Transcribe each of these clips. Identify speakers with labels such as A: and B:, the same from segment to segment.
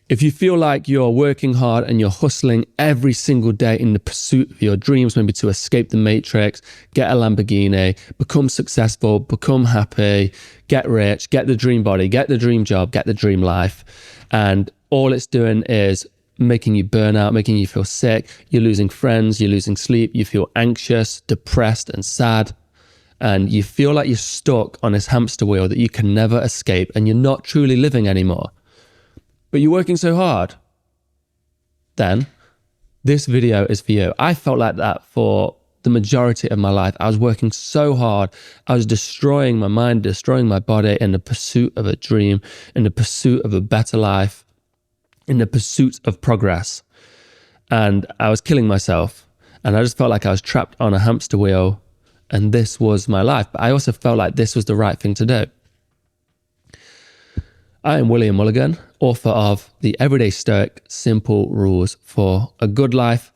A: If you feel like you're working hard and you're hustling every single day in the pursuit of your dreams, maybe to escape the matrix, get a Lamborghini, become successful, become happy, get rich, get the dream body, get the dream job, get the dream life, and all it's doing is making you burn out, making you feel sick, you're losing friends, you're losing sleep, you feel anxious, depressed and sad, and you feel like you're stuck on this hamster wheel that you can never escape and you're not truly living anymore, but you're working so hard, then this video is for you. I felt like that for the majority of my life. I was working so hard. I was destroying my mind, destroying my body in the pursuit of a dream, in the pursuit of a better life, in the pursuit of progress. And I was killing myself. And I just felt like I was trapped on a hamster wheel and this was my life. But I also felt like this was the right thing to do. I am William Mulligan, author of The Everyday Stoic, Simple Rules for a Good Life.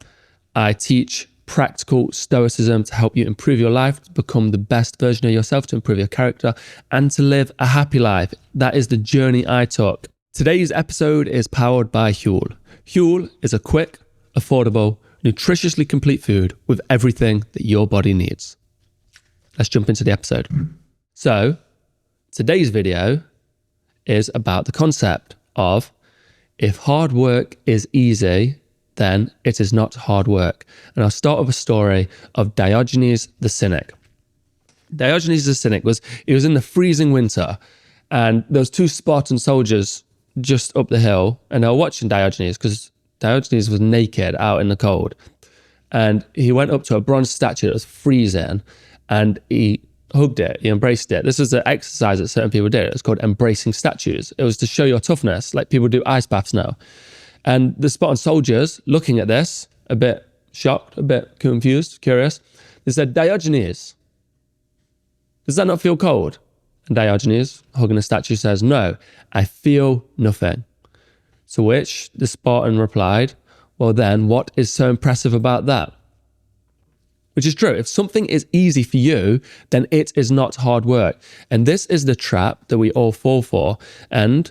A: I teach practical stoicism to help you improve your life, to become the best version of yourself, to improve your character, and to live a happy life. That is the journey I took. Today's episode is powered by Huel. Huel is a quick, affordable, nutritiously complete food with everything that your body needs. Let's jump into the episode. So, today's video is about the concept of if hard work is easy, then it is not hard work. And I'll start with a story of Diogenes the Cynic. Diogenes the Cynic was in the freezing winter, and there was two Spartan soldiers just up the hill, and they were watching Diogenes because Diogenes was naked out in the cold. And he went up to a bronze statue that was freezing, and he hugged it, he embraced it. This was an exercise that certain people did. It was called embracing statues. It was to show your toughness, like people do ice baths now. And the Spartan soldiers, looking at this, a bit shocked, a bit confused, curious, they said, "Diogenes, does that not feel cold?" And Diogenes, hugging the statue, says, "No, I feel nothing." To which the Spartan replied, "Well then, what is so impressive about that?" Which is true. If something is easy for you, then it is not hard work. And this is the trap that we all fall for. And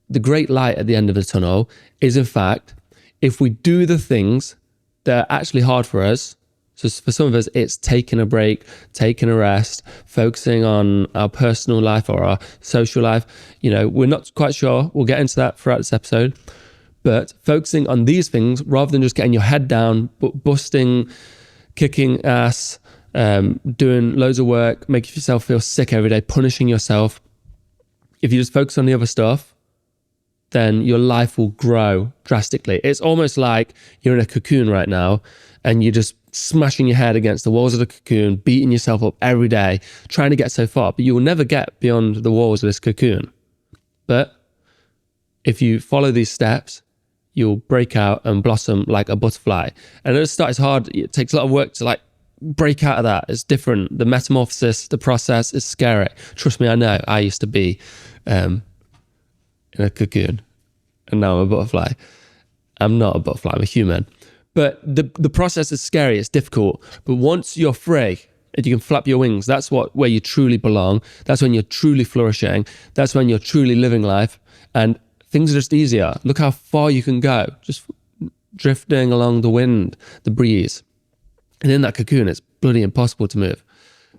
A: the great light at the end of the tunnel is, in fact, if we do the things that are actually hard for us. So for some of us, it's taking a break, taking a rest, focusing on our personal life or our social life. You know, we're not quite sure. We'll get into that throughout this episode. But focusing on these things rather than just getting your head down, busting, kicking ass, doing loads of work, making yourself feel sick every day, punishing yourself. If you just focus on the other stuff, then your life will grow drastically. It's almost like you're in a cocoon right now and you're just smashing your head against the walls of the cocoon, beating yourself up every day, trying to get so far, but you will never get beyond the walls of this cocoon. But if you follow these steps, you'll break out and blossom like a butterfly. And at the start, it's hard. It takes a lot of work to like break out of that. It's different. The metamorphosis, the process is scary. Trust me, I know. I used to be in a cocoon and now I'm a butterfly. I'm not a butterfly, I'm a human. But the process is scary, it's difficult. But once you're free and you can flap your wings, that's where you truly belong. That's when you're truly flourishing. That's when you're truly living life. And things are just easier. Look how far you can go, just drifting along the wind, the breeze. And in that cocoon, it's bloody impossible to move.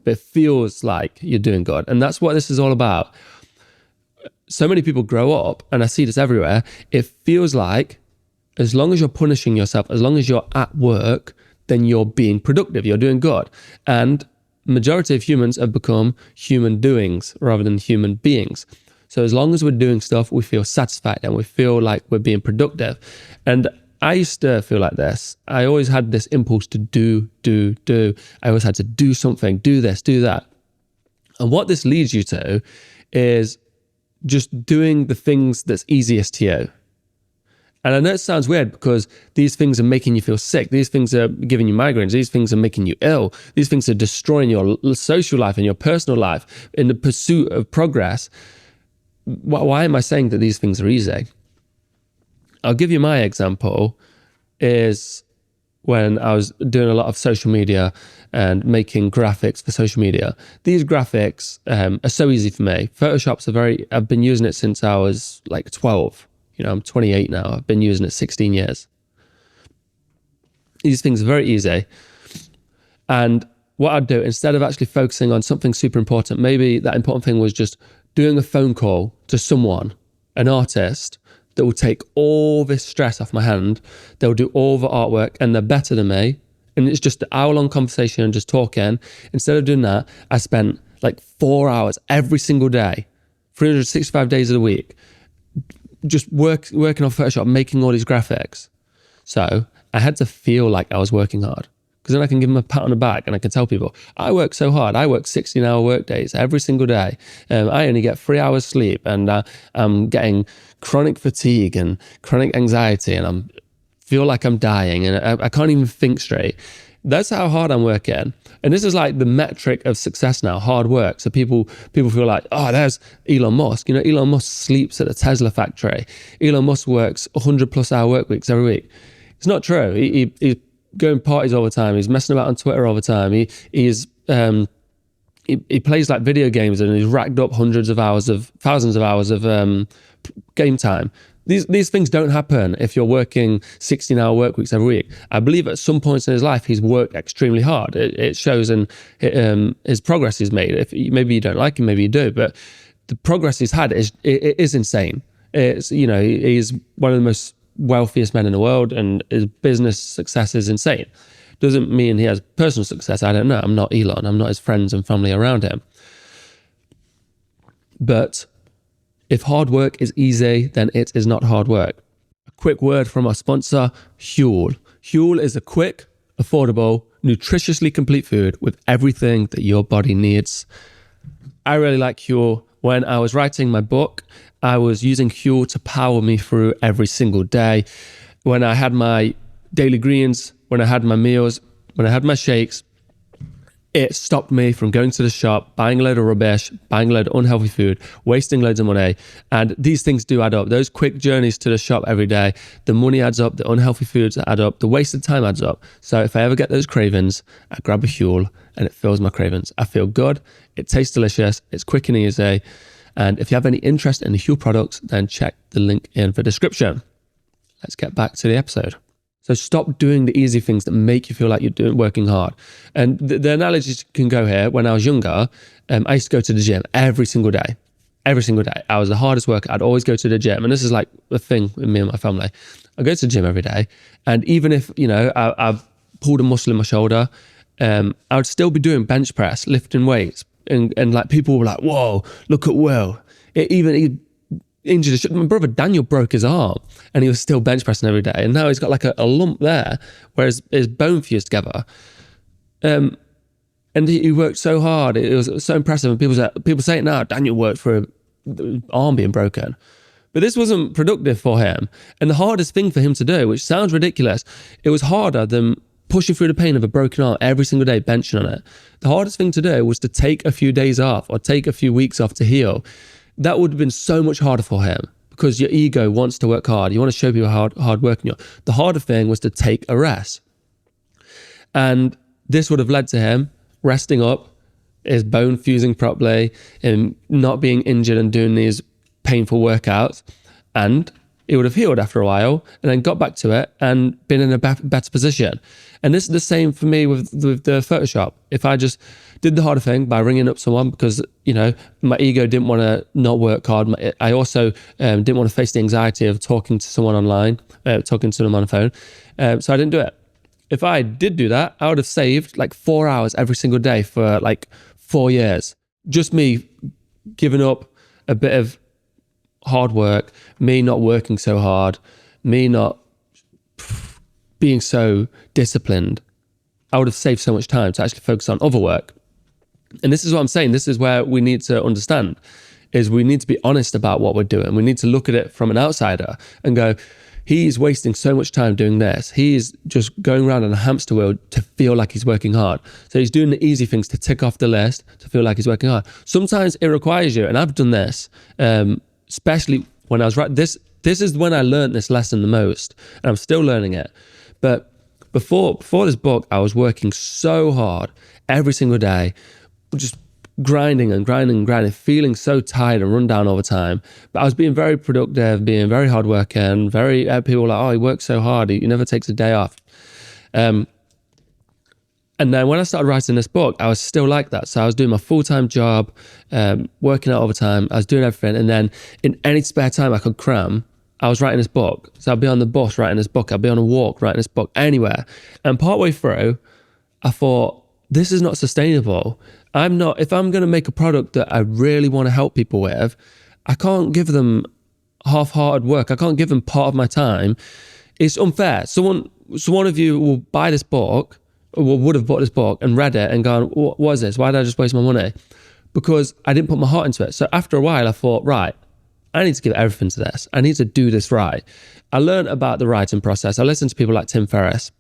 A: But it feels like you're doing good. And that's what this is all about. So many people grow up, and I see this everywhere, it feels like as long as you're punishing yourself, as long as you're at work, then you're being productive, you're doing good. And majority of humans have become human doings rather than human beings. So as long as we're doing stuff, we feel satisfied and we feel like we're being productive. And I used to feel like this. I always had this impulse to do. I always had to do something, do this, do that. And what this leads you to is just doing the things that's easiest to you. And I know it sounds weird because these things are making you feel sick. These things are giving you migraines. These things are making you ill. These things are destroying your social life and your personal life in the pursuit of progress. Why am I saying that these things are easy? I'll give you my example is when I was doing a lot of social media and making graphics for social media. These graphics are so easy for me. I've been using it since I was like 12. I'm 28 now. I've been using it 16 years. These things are very easy. And what I'd do, instead of actually focusing on something super important, maybe that important thing was just doing a phone call to someone, an artist, that will take all this stress off my hand. They'll do all the artwork and they're better than me. And it's just an hour-long conversation and just talking. Instead of doing that, I spent like 4 hours every single day, 365 days of the week, just working on Photoshop, making all these graphics. So I had to feel like I was working hard, because then I can give them a pat on the back and I can tell people, I work so hard. I work 16-hour work days every single day. I only get 3 hours sleep, and I'm getting chronic fatigue and chronic anxiety, and I feel like I'm dying, and I can't even think straight. That's how hard I'm working. And this is like the metric of success now, hard work. So people feel like, oh, there's Elon Musk. Elon Musk sleeps at a Tesla factory. Elon Musk works 100+ hour work weeks every week. It's not true. He's going parties all the time. He's messing about on Twitter all the time. He plays like video games, and he's racked up thousands of hours of game time. These things don't happen if you're working 16-hour work weeks every week. I believe at some points in his life, he's worked extremely hard. It shows in his progress he's made. Maybe you don't like him, maybe you do, but the progress he's had is insane. He's one of the most wealthiest men in the world, and his business success is insane. Doesn't mean he has personal success. I don't know. I'm not Elon. I'm not his friends and family around him. But if hard work is easy, then it is not hard work. A quick word from our sponsor, Huel. Huel is a quick, affordable, nutritiously complete food with everything that your body needs. I really like Huel. When I was writing my book, I was using Huel to power me through every single day. When I had my daily greens, when I had my meals, when I had my shakes, it stopped me from going to the shop, buying a load of rubbish, buying a load of unhealthy food, wasting loads of money. And these things do add up. Those quick journeys to the shop every day, the money adds up, the unhealthy foods add up, the wasted time adds up. So if I ever get those cravings, I grab a Huel and it fills my cravings. I feel good, it tastes delicious, it's quick and easy. And if you have any interest in the Huel products, then check the link in the description. Let's get back to the episode. So stop doing the easy things that make you feel like you're working hard. And the analogies can go here. When I was younger, I used to go to the gym every single day. Every single day. I was the hardest worker. I'd always go to the gym. And this is like a thing with me and my family. I go to the gym every day. And even if, I've pulled a muscle in my shoulder, I would still be doing bench press, lifting weights. And like people were like, whoa, look at Will. He injured my brother Daniel broke his arm, and he was still bench pressing every day, and now he's got like a lump there where his bone fused together. And he worked so hard. It was so impressive, and people say it now, Daniel worked for an arm being broken, but this wasn't productive for him. And the hardest thing for him to do, which sounds ridiculous, it was harder than pushing through the pain of a broken arm every single day, benching on it. The hardest thing to do was to take a few days off or take a few weeks off to heal. That would have been so much harder for him, because your ego wants to work hard. You want to show people how hard working you are. The harder thing was to take a rest. And this would have led to him resting up, his bone fusing properly, and not being injured and doing these painful workouts. And it would have healed after a while, and then got back to it and been in a better position. And this is the same for me with the Photoshop. If I just did the harder thing by ringing up someone, because my ego didn't want to not work hard. I also didn't want to face the anxiety of talking to someone online, talking to them on the phone. So I didn't do it. If I did do that, I would have saved like 4 hours every single day for like 4 years. Just me giving up a bit of hard work, me not working so hard, me not being so disciplined. I would have saved so much time to actually focus on other work. And this is what I'm saying. This is where we need to understand, is we need to be honest about what we're doing. We need to look at it from an outsider and go, he's wasting so much time doing this. He's just going around on a hamster wheel to feel like he's working hard. So he's doing the easy things to tick off the list to feel like he's working hard. Sometimes it requires you, and I've done this, especially when I was right. This is when I learned this lesson the most, and I'm still learning it. But before this book, I was working so hard every single day, just grinding and grinding and grinding, feeling so tired and run down all the time. But I was being very productive, being very hardworking, people were like, oh, he works so hard, he never takes a day off. And then when I started writing this book, I was still like that. So I was doing my full-time job, working out all the time. I was doing everything. And then in any spare time I could cram, I was writing this book. So I'd be on the bus writing this book. I'd be on a walk writing this book, anywhere. And partway through, I thought, this is not sustainable. If I'm going to make a product that I really want to help people with, I can't give them half-hearted work. I can't give them part of my time. It's unfair. So one of you will buy this book, or would have bought this book and read it and gone, what is this? Why did I just waste my money? Because I didn't put my heart into it. So after a while, I thought, right, I need to give everything to this. I need to do this right. I learned about the writing process. I listened to people like Tim Ferriss,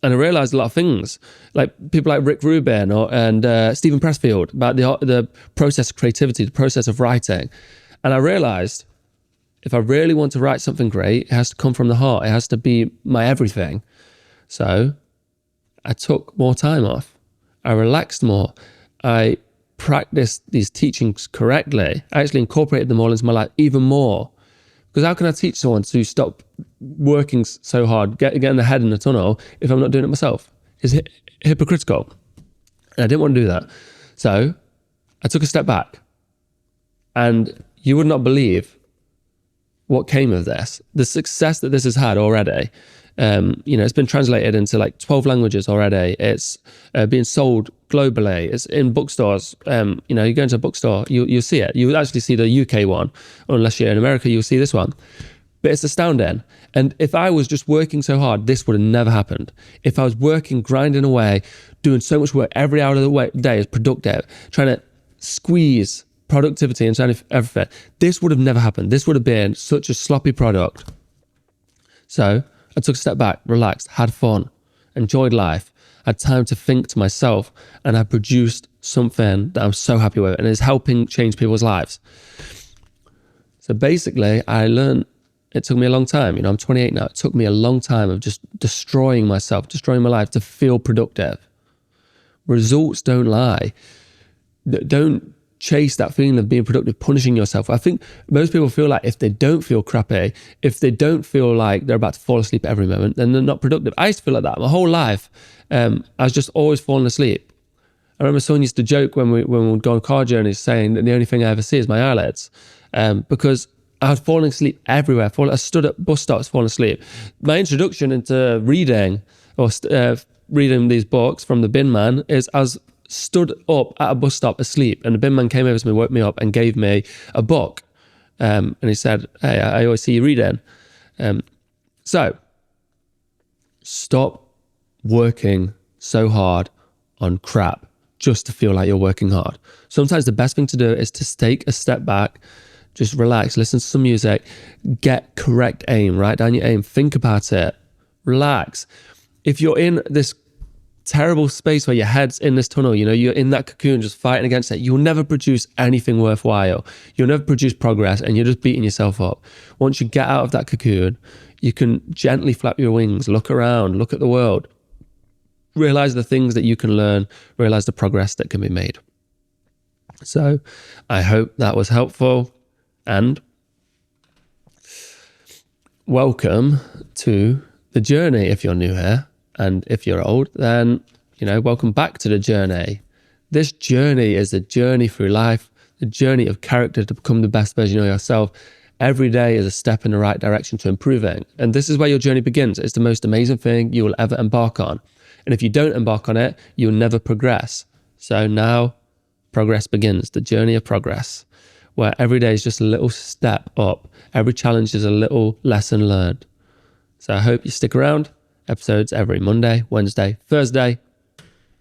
A: and I realized a lot of things, like people like Rick Rubin and Stephen Pressfield, about the process of creativity, the process of writing. And I realized if I really want to write something great, it has to come from the heart. It has to be my everything. So I took more time off. I relaxed more. I practiced these teachings correctly. I actually incorporated them all into my life even more. Because how can I teach someone to stop working so hard, getting their head in the tunnel, if I'm not doing it myself? It's hypocritical. And I didn't want to do that. So I took a step back. And you would not believe what came of this. The success that this has had already. It's been translated into like 12 languages already. It's being sold globally. It's in bookstores. You go into a bookstore, you'll see it. You'll actually see the UK one, unless you're in America, you'll see this one. But it's astounding. And if I was just working so hard, this would have never happened. If I was working, grinding away, doing so much work every hour of the day is productive, trying to squeeze productivity into everything, this would have never happened. This would have been such a sloppy product. So I took a step back, relaxed, had fun, enjoyed life, had time to think to myself, and I produced something that I'm so happy with and is helping change people's lives. So basically, I learned, it took me a long time. I'm 28 now. It took me a long time of just destroying myself, destroying my life to feel productive. Results don't lie. Don't chase that feeling of being productive, punishing yourself. I think most people feel like if they don't feel crappy, if they don't feel like they're about to fall asleep at every moment, then they're not productive. I used to feel like that my whole life. I was just always falling asleep. I remember someone used to joke when we would go on car journeys, saying that the only thing I ever see is my eyelids, because I was falling asleep everywhere. I stood at bus stops falling asleep. My introduction into reading or reading these books from the bin man is I was stood up at a bus stop asleep, and the bin man came over to me, woke me up and gave me a book, and he said, hey, I always see you reading. So stop working so hard on crap just to feel like you're working hard. Sometimes the best thing to do is to take a step back, just relax, listen to some music, get correct aim, write down your aim, think about it, relax. If you're in this terrible space where your head's in this tunnel, you're in that cocoon just fighting against it, you'll never produce anything worthwhile. You'll never produce progress, and you're just beating yourself up. Once you get out of that cocoon, you can gently flap your wings, look around, look at the world, realize the things that you can learn, realize the progress that can be made. So I hope that was helpful, and welcome to the journey if you're new here. And if you're old, then, welcome back to the journey. This journey is a journey through life, the journey of character to become the best version of yourself. Every day is a step in the right direction to improving. And this is where your journey begins. It's the most amazing thing you will ever embark on. And if you don't embark on it, you'll never progress. So now progress begins, the journey of progress, where every day is just a little step up. Every challenge is a little lesson learned. So I hope you stick around. Episodes every Monday, Wednesday, Thursday.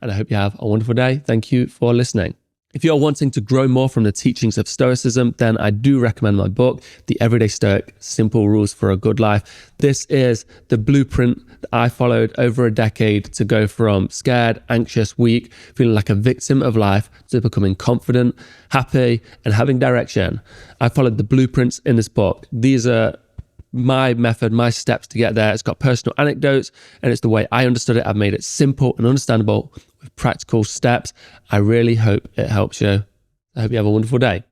A: And I hope you have a wonderful day. Thank you for listening. If you're wanting to grow more from the teachings of Stoicism, then I do recommend my book, The Everyday Stoic, Simple Rules for a Good Life. This is the blueprint that I followed over a decade to go from scared, anxious, weak, feeling like a victim of life, to becoming confident, happy, and having direction. I followed the blueprints in this book. These are my method, my steps to get there. It's got personal anecdotes, and it's the way I understood it. I've made it simple and understandable with practical steps. I really hope it helps you. I hope you have a wonderful day.